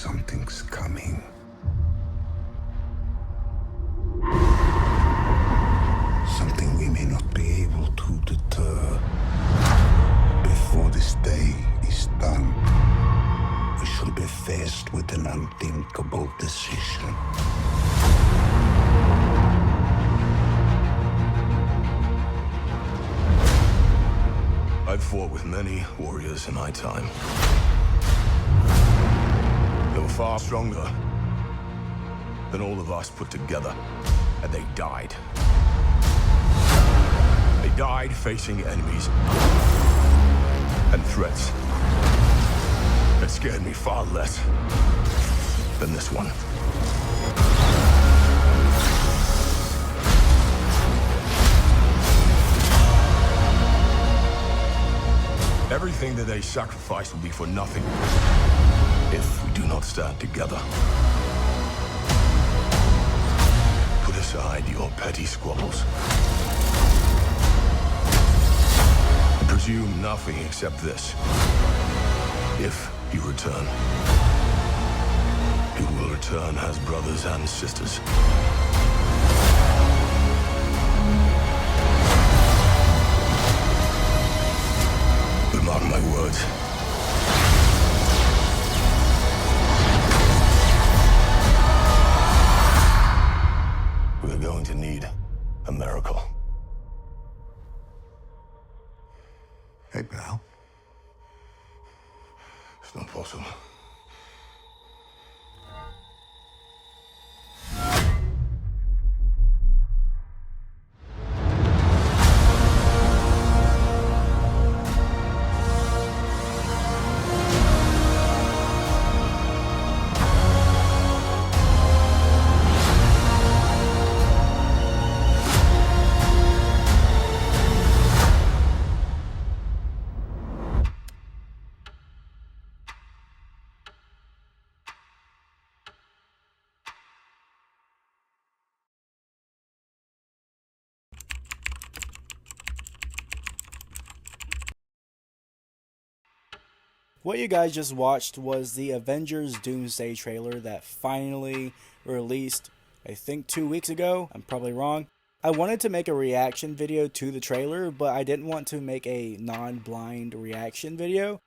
something's coming. Something we may not be able to deter. Before this day is done, we shall be faced with an unthinkable decision. I've fought with many warriors in my time. They were far stronger than all of us put together, and they died. They died facing enemies and threats that scared me far less than this one. Everything that they sacrifice will be for nothing if we do not stand together. Put aside your petty squabbles. And presume nothing except this. If you return, you will return as brothers and sisters. Mark my words. We're going to need a miracle. Hey, pal. It's not possible. What you guys just watched was the Avengers Doomsday trailer that finally released, I think 2 weeks ago. I'm probably wrong. I wanted to make a reaction video to the trailer, but I didn't want to make a non-blind reaction video.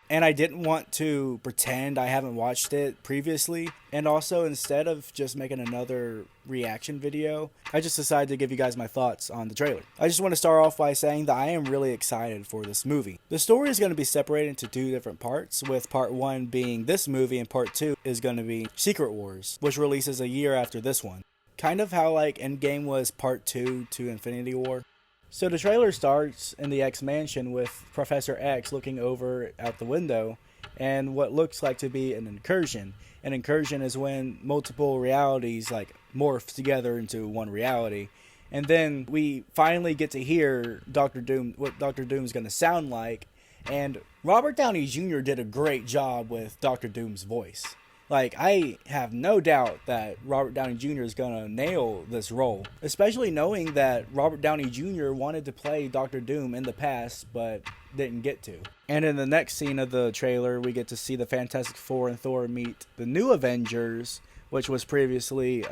And I didn't want to pretend I haven't watched it previously. And also, instead of just making another reaction video, I just decided to give you guys my thoughts on the trailer. I just want to start off by saying that I am really excited for this movie. The story is going to be separated into 2 different parts, with part 1 being this movie and part 2 is going to be Secret Wars, which releases a year after this one. Kind of how like Endgame was part 2 to Infinity War. So the trailer starts in the X mansion with Professor X looking over out the window and what looks like to be an incursion. An incursion is when multiple realities like morph together into one reality. And then we finally get to hear Doctor Doom, what Doctor Doom is going to sound like. And Robert Downey Jr. did a great job with Doctor Doom's voice. Like, I have no doubt that Robert Downey Jr. is going to nail this role. Especially knowing that Robert Downey Jr. wanted to play Doctor Doom in the past, but didn't get to. And in the next scene of the trailer, we get to see the Fantastic Four and Thor meet the new Avengers, which was previously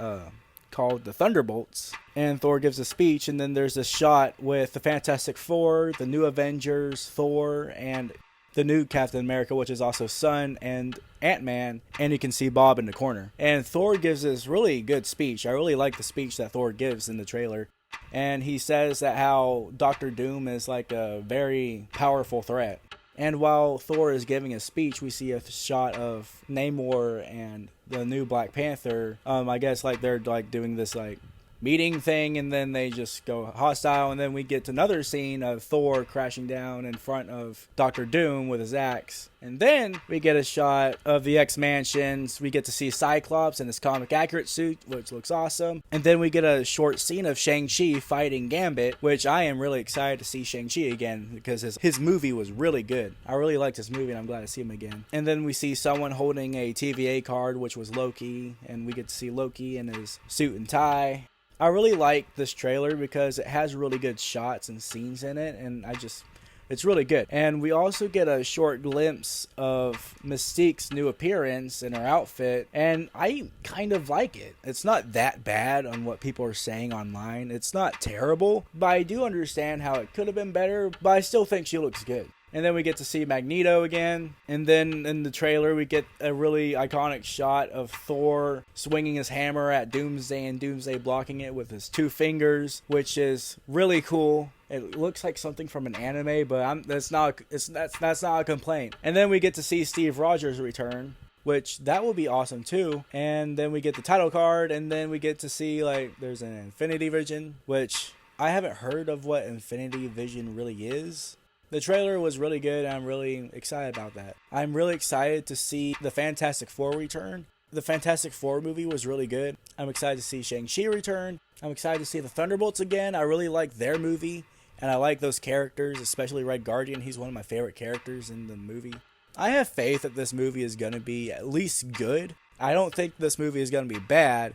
called the Thunderbolts. And Thor gives a speech, and then there's a shot with the Fantastic Four, the new Avengers, Thor, and the new Captain America, which is also Son, and Ant-Man, and you can see Bob in the corner. And Thor gives this really good speech. I really like the speech that Thor gives in the trailer. And he says that how Doctor Doom is like a very powerful threat. And while Thor is giving a speech, we see a shot of Namor and the new Black Panther. I guess like they're like doing this like meeting thing, and then they just go hostile, and then we get to another scene of Thor crashing down in front of Doctor Doom with his axe. And then we get a shot of the X-Mansions. We get to see Cyclops in his comic accurate suit, which looks awesome. And then we get a short scene of Shang-Chi fighting Gambit, which I am really excited to see Shang-Chi again because his movie was really good. I really liked his movie, and I'm glad to see him again. And then we see someone holding a TVA card, which was Loki, and we get to see Loki in his suit and tie. I really like this trailer because it has really good shots and scenes in it, and I just It's really good. And we also get a short glimpse of Mystique's new appearance in her outfit, and I kind of like it. It's not that bad on what people are saying online. It's not terrible, but I do understand how it could have been better, but I still think she looks good. And then we get to see Magneto again. And then in the trailer, we get a really iconic shot of Thor swinging his hammer at Doomsday and Doomsday blocking it with his 2 fingers, which is really cool. It looks like something from an anime, but that's not a complaint. And then we get to see Steve Rogers return, which that will be awesome too. And then we get the title card, and then we get to see, like, there's an Infinity Vision, which I haven't heard of what Infinity Vision really is. The trailer was really good, and I'm really excited about that. I'm really excited to see the Fantastic Four return. The Fantastic Four movie was really good. I'm excited to see Shang-Chi return. I'm excited to see the Thunderbolts again. I really like their movie, and I like those characters, especially Red Guardian. He's one of my favorite characters in the movie. I have faith that this movie is going to be at least good. I don't think this movie is going to be bad.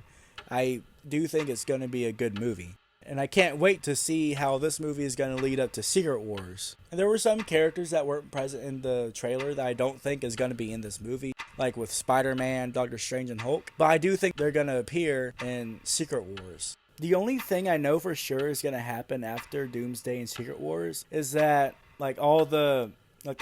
I do think it's going to be a good movie. And I can't wait to see how this movie is going to lead up to Secret Wars. And there were some characters that weren't present in the trailer that I don't think is going to be in this movie, like with Spider-Man, Doctor Strange, and Hulk. But I do think they're going to appear in Secret Wars. The only thing I know for sure is going to happen after Doomsday and Secret Wars is that, like, all the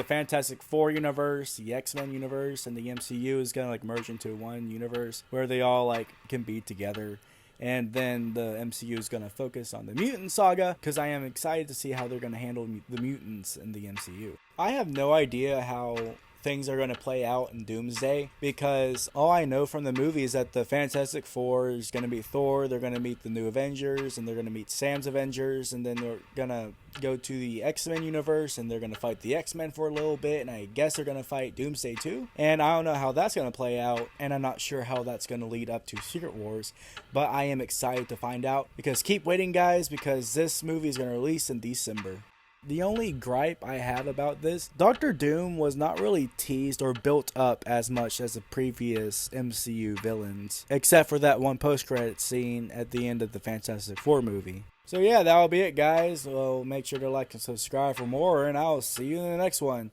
Fantastic Four universe, the X-Men universe, and the MCU is going to, like, merge into one universe where they all, like, can be together. And then the MCU is going to focus on the mutant saga, because I am excited to see how they're going to handle the mutants in the MCU. I have no idea how things are going to play out in Doomsday, because all I know from the movie is that the Fantastic Four is going to meet Thor, they're going to meet the new Avengers, and they're going to meet Sam's Avengers, and then they're going to go to the X-Men universe, and they're going to fight the X-Men for a little bit, and I guess they're going to fight Doomsday too. And I don't know how that's going to play out, and I'm not sure how that's going to lead up to Secret Wars, but I am excited to find out, because keep waiting, guys, because this movie is going to release in December. The only gripe I have about this, Doctor Doom was not really teased or built up as much as the previous MCU villains, except for that one post-credit scene at the end of the Fantastic Four movie. So yeah, that'll be it, guys. Well, make sure to like and subscribe for more, and I'll see you in the next one.